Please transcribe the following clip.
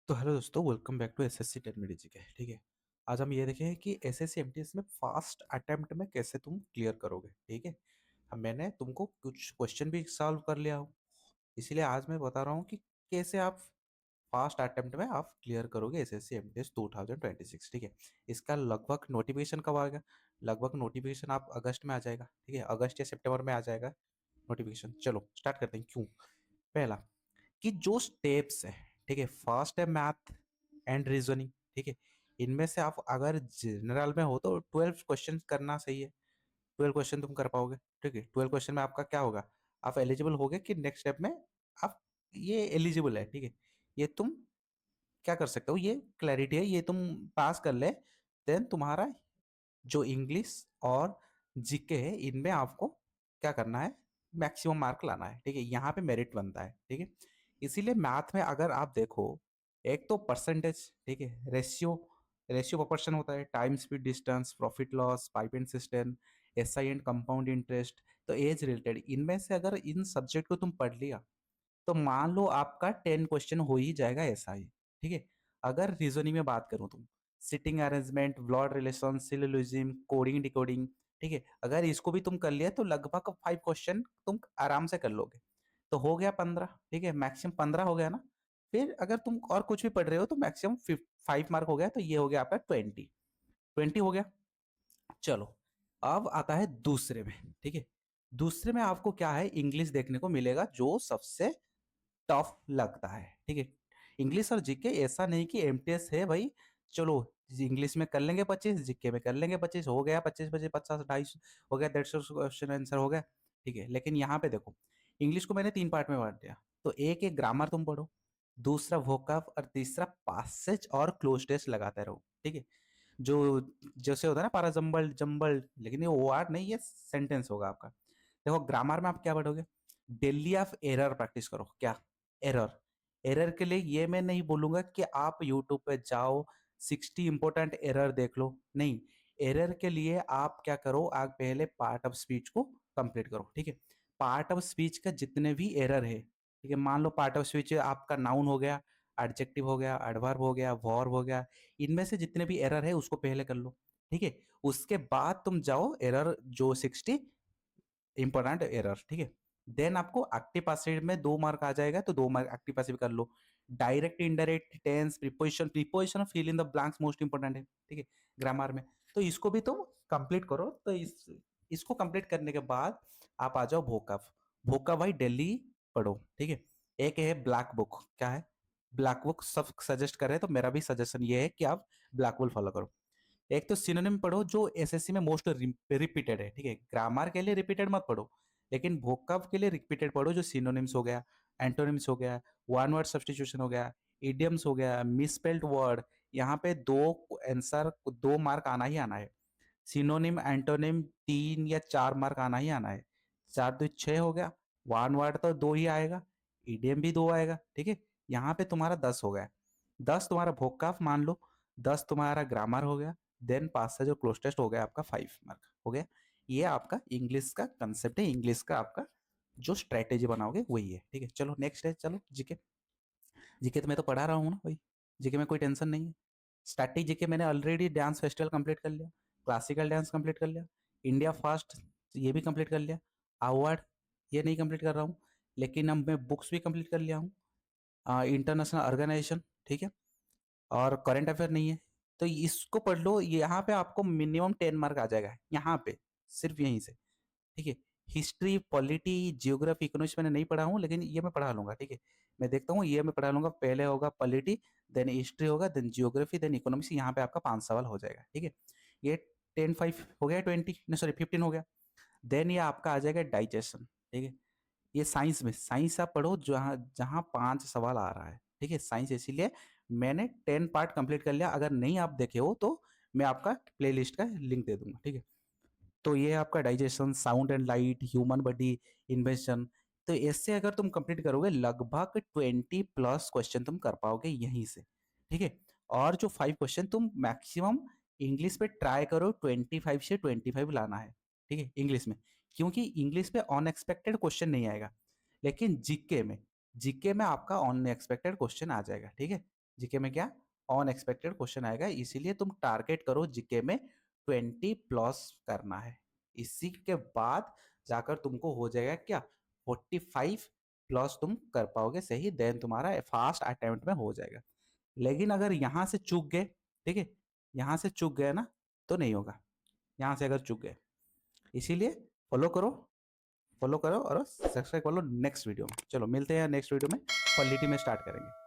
तो हेलो दोस्तों, welcome back to SSC 10 minute GK. ठीक है। आज हम ये देखेंगे कि एसएससी एमटीएस में फास्ट अटेम्प्ट में कैसे तुम क्लियर करोगे। ठीक है। अब मैंने तुमको कुछ क्वेश्चन भी सॉल्व कर लिया हूँ, इसीलिए आज मैं बता रहा हूँ कि कैसे आप फास्ट अटेम्प्ट में आप क्लियर करोगे एसएससी एमटीएस 2026। ठीक है। इसका लगभग नोटिफिकेशन कब आएगा? लगभग नोटिफिकेशन आप अगस्त में आ जाएगा। ठीक है, अगस्त या सितंबर में आ जाएगा नोटिफिकेशन। चलो स्टार्ट करते हैं। क्यों? पहला, कि जो स्टेप्स है, ठीक है, फर्स्ट है मैथ एंड रीजनिंग। ठीक है। इनमें से आप अगर जनरल में हो तो 12 क्वेश्चन करना सही है। 12 क्वेश्चन तुम कर पाओगे। ठीक है। 12 क्वेश्चन में आपका क्या होगा? आप एलिजिबल होगे कि नेक्स्ट स्टेप में आप ये एलिजिबल है। ठीक है। ये तुम क्या कर सकते हो, ये क्लैरिटी है, ये तुम पास कर ले, देन तुम्हारा जो इंग्लिश और जीके है इनमें आपको क्या करना है, मैक्सिमम मार्क लाना है। ठीक है, यहाँ पे मेरिट बनता है। ठीक है। इसीलिए मैथ में अगर आप देखो, एक तो परसेंटेज, ठीक है, रेशियो, रेशियो प्रोपोर्शन होता है, time speed distance, profit loss, pipe and system, SI and compound interest, तो एज रिलेटेड, इनमें से अगर इन सब्जेक्ट को तुम पढ़ लिया तो मान लो आपका 10 क्वेश्चन हो ही जाएगा ऐसा ही। ठीक है। अगर रीजनिंग में बात करूं तुम, sitting arrangement, blood relation, syllogism, coding decoding, ठीक है, अगर इसको भी तुम कर लिया तो लगभग 5 क्वेश्चन तुम आराम से कर लोगे, तो हो गया 15। ठीक है, मैक्सिमम 15 हो गया ना। फिर अगर तुम और कुछ भी पढ़ रहे हो तो मैक्सिमम 5 मार्क हो गया, तो ये हो गया आपका 20। 20 हो गया। चलो, अब आता है दूसरे में। ठीक है। दूसरे में आपको क्या है, इंग्लिश देखने को मिलेगा जो सबसे टफ लगता है। ठीक है। इंग्लिश और जीके ऐसा नहीं कि एमटीएस है भाई, चलो इंग्लिश में कर लेंगे 25, जीके में कर लेंगे 25, हो गया 25 25 50 250, हो गया 150 क्वेश्चन आंसर हो गया। ठीक है, लेकिन यहाँ पे देखो, इंग्लिश को मैंने 3 पार्ट में बांट दिया। तो एक एक ग्रामर तुम पढ़ो, दूसरा वोकैब, और तीसरा पासेज और क्लोज टेस्ट लगाते रहो। ठीक है। जो जैसे होता है ना पारा जंबल जंबल, लेकिन ये वर्ड नहीं, ये सेंटेंस होगा आपका। देखो ग्रामर में आप क्या पढ़ोगे, डेली ऑफ एरर प्रैक्टिस करो। क्या? एरर। एरर के लिए ये मैं नहीं बोलूंगा कि आप यूट्यूब पे जाओ 60 इंपॉर्टेंट एरर देख लो, नहीं। एरर के लिए आप क्या करो, आप पहले पार्ट ऑफ स्पीच को कंप्लीट करो। ठीक है। पार्ट ऑफ स्पीच का जितने भी एरर है, ठीक है, मान लो पार्ट ऑफ स्पीच आपका नाउन हो गया, एडजेक्टिव हो गया, एडवर्ब हो गया, वर्ब हो गया, इनमें से जितने भी एरर है उसको पहले कर लो। ठीक है। उसके बाद तुम जाओ एरर जो 60 इंपॉर्टेंट एरर। ठीक है। देन आपको एक्टिव पैसिव में 2 मार्क आ जाएगा, तो 2 मार्क एक्टिव पैसिव कर लो। Direct indirect tense preposition, preposition fill in the blanks most important है। ठीक है, ग्रामर में। तो इसको भी तुम कंप्लीट करो। तो इसको कंप्लीट करने के बाद आप आ जाओ भोकाव। भोकाव भाई दिल्ली पढ़ो। ठीक है। एक है ब्लैक बुक। क्या है? ब्लैक बुक सब सजेस्ट कर रहे हैं, तो मेरा भी सजेशन ये है कि आप ब्लैक बुक फॉलो करो। एक तो सिनोनिम पढ़ो जो एसएससी में मोस्ट रिपीटेड है। ठीक है, ग्रामर के लिए रिपीटेड मत पढ़ो, लेकिन वोकैब के लिए रिपीटेड पढ़ो, जो सिनोनिम्स हो गया, एंटोनिम्स हो गया, वन वर्ड सब्स्टिट्यूशन हो गया, इडियम्स हो गया, मिसस्पेल्ड वर्ड। यहाँ पे दो आंसर, 2 मार्क आना ही आना है। सिनोनिम एंटोनिम 3 या 4 मार्क आना ही आना है। 4 2 6 हो गया। वन वर्ड तो 2 ही आएगा, इडियम भी 2 आएगा। ठीक है। यहाँ पे तुम्हारा 10 हो गया। 10 तुम्हारा भोकाफ मान लो, 10 तुम्हारा ग्रामर हो गया, देन पास से जो क्लोज टेस्ट हो गया आपका 5 मार्क हो गया। ये आपका इंग्लिश का कंसेप्ट है, इंग्लिश का आपका जो स्ट्रेटेजी बनाओगे वही है। ठीक है, चलो नेक्स्ट है। चलो जीके। जीके तो मैं तो पढ़ा रहा हूँ ना भाई, जीके में कोई टेंशन नहीं है। स्टैटिक जीके मैंने ऑलरेडी डांस फेस्टिवल कंप्लीट कर लिया, क्लासिकल डांस कंप्लीट कर लिया, इंडिया फास्ट ये भी कंप्लीट कर लिया, अवार्ड ये नहीं कंप्लीट कर रहा हूँ, लेकिन अब मैं बुक्स भी कंप्लीट कर लिया हूँ, इंटरनेशनल ऑर्गेनाइजेशन। ठीक है। और करंट अफेयर नहीं है, तो इसको पढ़ लो। यहाँ पे आपको मिनिमम 10 मार्क आ जाएगा यहाँ पे, सिर्फ यहीं से। ठीक है। हिस्ट्री, पॉलिटी, जियोग्राफी, इकोनॉमिक्स मैंने नहीं पढ़ा हूँ, लेकिन ये मैं पढ़ा लूंगा। ठीक है। मैं देखता हूँ, ये मैं पढ़ा लूंगा। पहले होगा पॉलिटी, देन हिस्ट्री होगा, देन जियोग्राफी, देन इकोनॉमिक्स। यहाँ पे आपका 5 सवाल हो जाएगा। ठीक है। ये 10 5 हो गया, 20 नहीं सॉरी 15 हो गया। देन ये आपका आ जाएगा डाइजेशन। ठीक है। ये साइंस में, साइंस आप पढ़ो जहाँ जहाँ 5 सवाल आ रहा है। ठीक है, साइंस। इसीलिए मैंने 10 पार्ट कंप्लीट कर लिया। अगर नहीं आप देखे हो तो मैं आपका प्लेलिस्ट का लिंक दे दूंगा। ठीक है। तो ये आपका digestion, sound and light, human body, invention. तो इससे अगर तुम कंप्लीट करोगे लगभग 20+ क्वेश्चन तुम कर पाओगे यहीं से। ठीक है। और जो 5 क्वेश्चन तुम मैक्सिमम इंग्लिश पे ट्राई करो, 25 से 25 लाना है। ठीक है, इंग्लिश में। क्योंकि इंग्लिश पे अनएक्सपेक्टेड क्वेश्चन नहीं आएगा, लेकिन जीके में, जीके में आपका अनएक्सपेक्टेड क्वेश्चन आ जाएगा। ठीक है। जीके में क्या अनएक्सपेक्टेड क्वेश्चन आएगा, इसीलिए तुम टारगेट करो जीके में 20 प्लस करना है। इसी के बाद जाकर तुमको हो जाएगा क्या 45 प्लस तुम कर पाओगे सही, देन तुम्हारा फास्ट अटेम्प्ट में हो जाएगा। लेकिन अगर यहाँ से चूक गए, ठीक है, यहाँ से चूक गए ना तो नहीं होगा, यहाँ से अगर चूक गए। इसीलिए फॉलो करो, फॉलो करो और सब्सक्राइब कर लो नेक्स्ट वीडियो में। चलो मिलते हैं नेक्स्ट वीडियो में, पॉलिटी में स्टार्ट करेंगे।